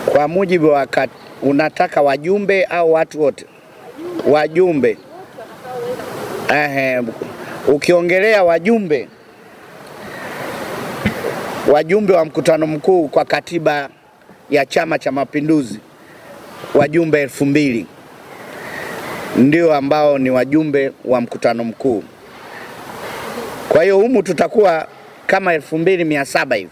Kwa mujibu wa unataka wajumbe au watu wote? Wajumbe. Ukiongelea wajumbe wa mkutano mkuu kwa katiba ya Chama cha Mapinduzi, wajumbe 2000 ndio ambao ni wajumbe wa mkutano mkuu. Kwa hiyo humu tutakuwa kama 2700 hivi.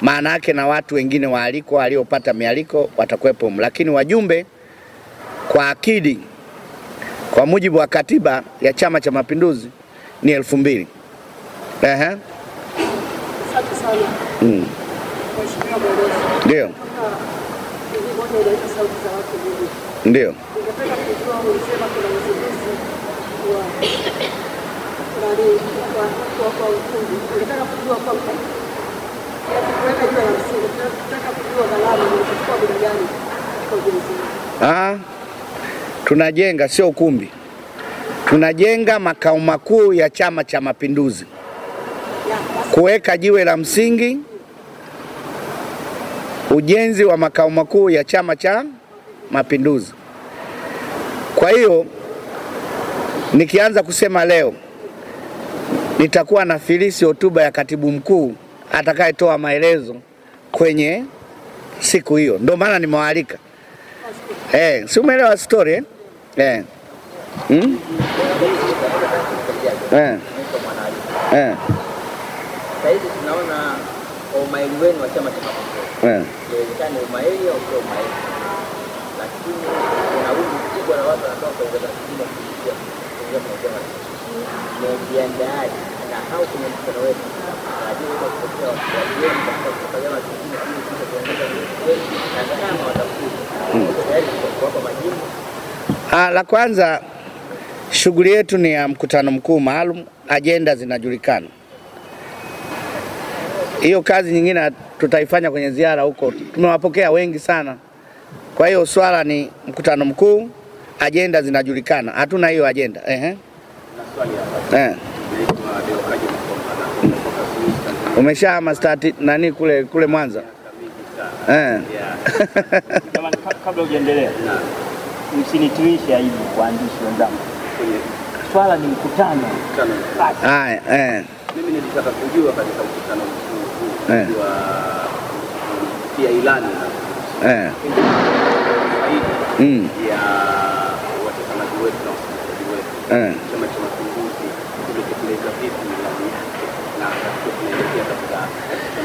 Maana yake na watu wengine waaliko waliopata mialiko watakuwepo humu, lakini wajumbe kwa akidi kwa mujibu wa katiba ya Chama cha Mapinduzi ni 2000. Ndio. Ndio. Tunajenga sio ukumbi. Tunajenga makao makuu ya Chama cha Mapinduzi. Kuweka jiwe la msingi ujenzi wa makao makuu ya Chama cha Mapinduzi. Kwa hiyo nikianza kusema leo nitakuwa na filisi hotuba ya katibu mkuu atakayetoa maelezo kwenye siku hiyo. Ndio maana nimewaalika. Si umeelewa story Saizi tunaona umaili wenu wa Chama cha Mapinduzi. Inawezekana umaili au sio umaili. Lakini kuna wingi mkubwa na watu wanatoka kwenye tasnia kufikia kwa chama. Mmejiandaaje na hao kwenye mkutano wetu? Najua kwa kupokea watu wengi katika kufanya majukumu ili kuongeza uwezo na kama watakuja. Tayari kwa majibu. La kwanza, shughuli yetu ni ya mkutano mkuu maalum, agenda zinajulikana. Hiyo kazi nyingine tutaifanya kwenye ziara huko. Tumewapokea wengi sana. Kwa hiyo swala ni mkutano mkuu, agenda zinajulikana. Hatuna hiyo agenda. Umeshahama start nani kule Mwanza? Kabla hujaendelea, msinituishe aibu waandishi wenzangu. Swala ni mkutano. Mimi nilitaka kujua katika mkutano mkuu wa pia ilani ya watekelezaji wetu na wasikilizaji wetu. Chama cha Mapinduzi kimetekeleza vipi ilani yake na tunaelekea katika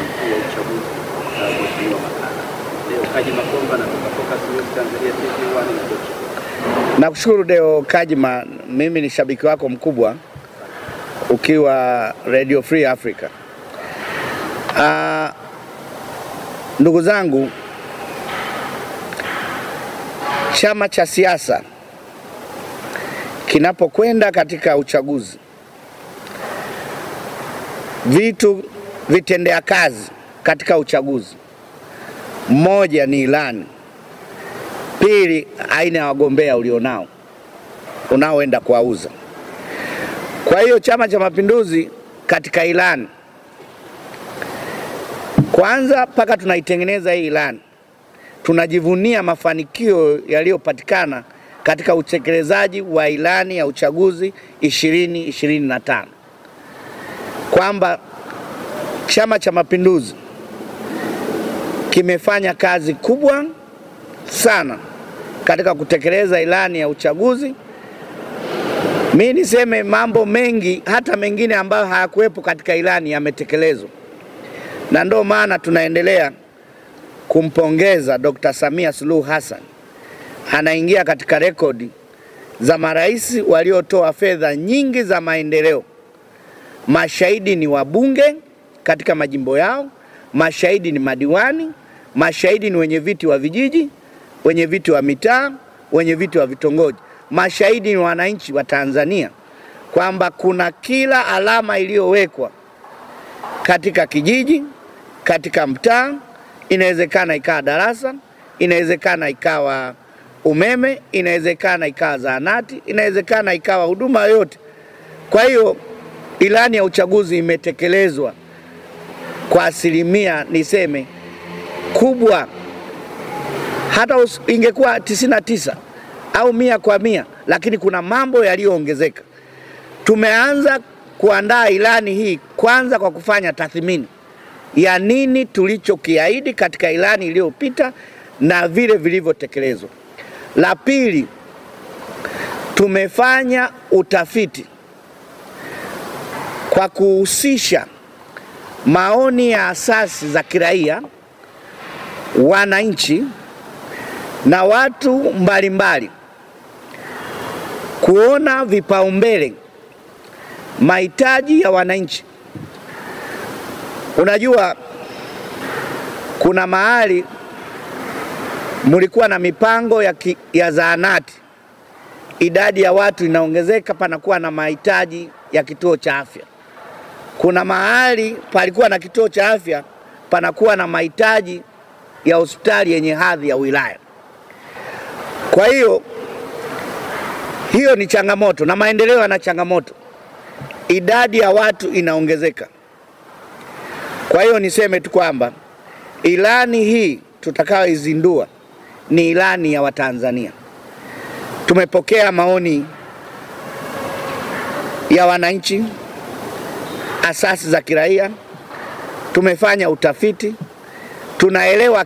mkuu wa uchaguzi wa makala. Leo Kaji Makomba na Focus News Tanzania TV1 na Deutsche. Nakushukuru Deo Kajima, mimi ni shabiki wako mkubwa ukiwa Radio Free Africa. Ndugu zangu, chama cha siasa kinapokwenda katika uchaguzi, vitu vitendea kazi katika uchaguzi, moja ni ilani, pili aina ya wagombea ulionao unaoenda kuwauza. Kwa hiyo Chama cha Mapinduzi katika ilani, kwanza mpaka tunaitengeneza hii ilani, tunajivunia mafanikio yaliyopatikana katika utekelezaji wa ilani ya uchaguzi 2025. Kwamba Chama cha Mapinduzi kimefanya kazi kubwa sana katika kutekeleza ilani ya uchaguzi. Mimi niseme mambo mengi, hata mengine ambayo hayakuwepo katika ilani yametekelezwa. Na ndio maana tunaendelea kumpongeza Dr. Samia Suluhu Hassan. Anaingia katika rekodi za marais waliotoa fedha nyingi za maendeleo. Mashahidi ni wabunge katika majimbo yao, mashahidi ni madiwani, mashahidi ni wenye viti wa vijiji, wenye viti wa mitaa, wenye viti wa vitongoji. Mashahidi ni wananchi wa Tanzania kwamba kuna kila alama iliyowekwa katika kijiji, katika mtaa. Inawezekana ikawa darasa, inawezekana ikawa umeme, inawezekana ikawa zahanati, inawezekana ikawa huduma yote. Kwa hiyo ilani ya uchaguzi imetekelezwa kwa asilimia niseme kubwa, hata ingekuwa 99 au 100 kwa 100, lakini kuna mambo yaliyoongezeka. Tumeanza kuandaa ilani hii kwanza kwa kufanya tathmini ya nini tulichokiahidi katika ilani iliyopita na vile vilivyotekelezwa. La pili, tumefanya utafiti kwa kuhusisha maoni ya asasi za kiraia, wananchi na watu mbalimbali kuona vipaumbele, mahitaji ya wananchi. Unajua kuna mahali mulikuwa na mipango ya zahanati, idadi ya watu inaongezeka, panakuwa na mahitaji ya kituo cha afya. Kuna mahali palikuwa na kituo cha afya, panakuwa na mahitaji ya hospitali yenye hadhi ya wilaya. Kwa hiyo ni changamoto, na maendeleo yana changamoto. Idadi ya watu inaongezeka. Kwa hiyo niseme tu kwamba ilani hii tutakayoizindua ni ilani ya Watanzania. Tumepokea maoni ya wananchi, asasi za kiraia, tumefanya utafiti, tunaelewa